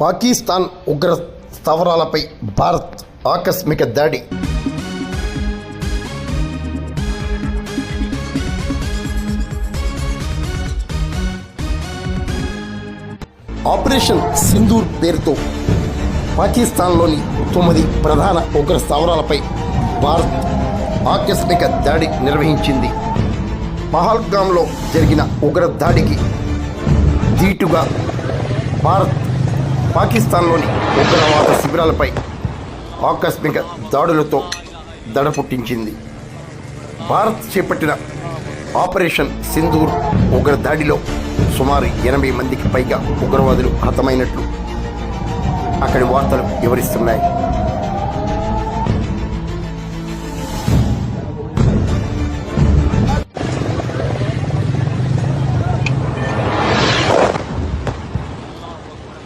పాకిస్తాన్ ఉగ్ర స్థావరాలపై భారత్ ఆకస్మిక దాడి. ఆపరేషన్ సింధూర్ పేరుతో పాకిస్తాన్లోని 9 ప్రధాన ఉగ్ర స్థావరాలపై భారత్ ఆకస్మిక దాడి నిర్వహించింది. పహల్గామ్లో జరిగిన ఉగ్ర దాడికి ధీటుగా భారత్ పాకిస్తాన్లోని ఉగ్రవాద శిబిరాలపై ఆకస్మిక దాడులతో దడ పుట్టించింది. భారత్ చేపట్టిన ఆపరేషన్ సింధూర్ ఉగ్ర దాడిలో సుమారు 80 మందికి పైగా ఉగ్రవాదులు హతమైనట్లు అక్కడి వార్తలు వివరిస్తున్నాయి.